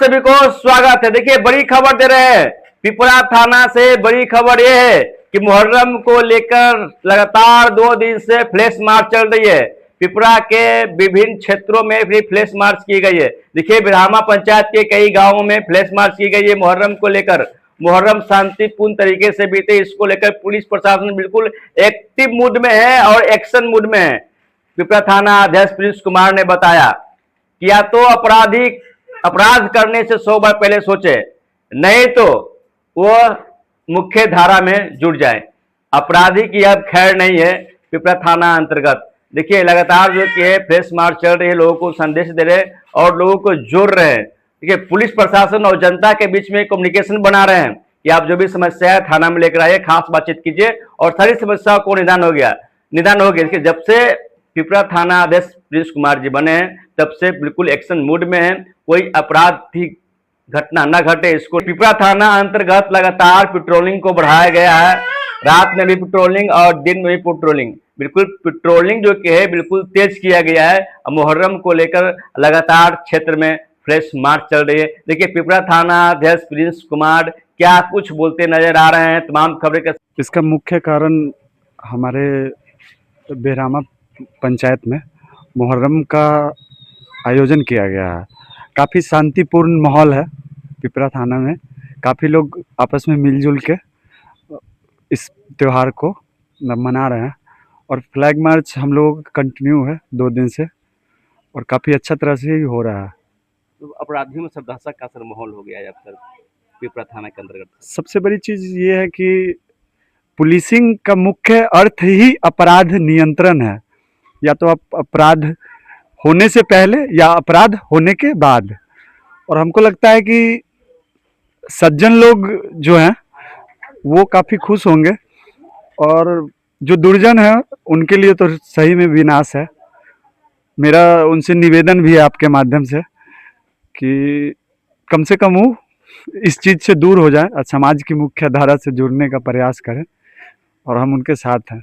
सभी को स्वागत है। देखिए बड़ी खबर दे रहे हैं पिपरा थाना से। बड़ी खबर यह है कि मुहर्रम को लेकर लगातार 2 दिन से फ्लैश मार्च चल रही है। पिपरा के विभिन्न क्षेत्रों में भी फ्लैश मार्च की गई है। देखिए बिरहामा पंचायत के कई गांवों में फ्लैश मार्च की गई है मुहर्रम को लेकर। मुहर्रम शांतिपूर्ण तरीके से बीते, इसको लेकर पुलिस प्रशासन बिल्कुल एक्टिव मूड में है और एक्शन मूड में है। पिपरा थाना अध्यक्ष प्रिंस कुमार ने बताया कि या तो अपराध करने से 100 बार पहले सोचे, नहीं तो वो मुख्य धारा में जुड़ जाए। अपराधी की अब खैर नहीं है पिपरा थाना अंतर्गत। देखिए लगातार जो कि फ्लैश मार्च चल रही है, लोगों को संदेश दे रहे हैं और लोगों को जोड़ रहे हैं। देखिए पुलिस प्रशासन और जनता के बीच में कम्युनिकेशन बना रहे हैं कि आप जो भी समस्या है थाना में लेकर आइए, खास बातचीत कीजिए और सारी समस्याओं को निदान हो गया। देखिए जब से पिपरा थाना अध्यक्ष प्रिंस कुमार जी बने हैं तब से बिल्कुल एक्शन मूड में है। कोई अपराधी घटना न घटे, इसको पिपरा थाना अंतर्गत लगातार पेट्रोलिंग को बढ़ाया गया है। रात में भी पेट्रोलिंग और दिन में भी पेट्रोलिंग, बिल्कुल पेट्रोलिंग जो कि है बिल्कुल तेज किया गया है। मुहर्रम को लेकर लगातार क्षेत्र में फ्लैश मार्च चल रही है। देखिए पिपरा थाना अध्यक्ष प्रिंस कुमार क्या कुछ बोलते नजर आ रहे हैं तमाम खबरें के। इसका मुख्य कारण हमारे बिरहामा पंचायत में मुहर्रम का आयोजन किया गया है। काफ़ी शांतिपूर्ण माहौल है पिपरा थाना में। काफ़ी लोग आपस में मिलजुल के इस त्यौहार को मना रहे हैं और फ्लैग मार्च हम लोगों का कंटिन्यू है 2 दिन से और काफ़ी अच्छा तरह से ही हो रहा है। तो अपराधियों में सब दहशत का असर माहौल हो गया है अब तक पिपरा थाना के अंतर्गत। सबसे बड़ी चीज़ ये है कि पुलिसिंग का मुख्य अर्थ ही अपराध नियंत्रण है, या तो अपराध होने से पहले या अपराध होने के बाद। और हमको लगता है कि सज्जन लोग जो हैं वो काफ़ी खुश होंगे और जो दुर्जन है उनके लिए तो सही में विनाश है। मेरा उनसे निवेदन भी है आपके माध्यम से कि कम से कम वो इस चीज़ से दूर हो जाए और समाज की मुख्य धारा से जुड़ने का प्रयास करें और हम उनके साथ हैं।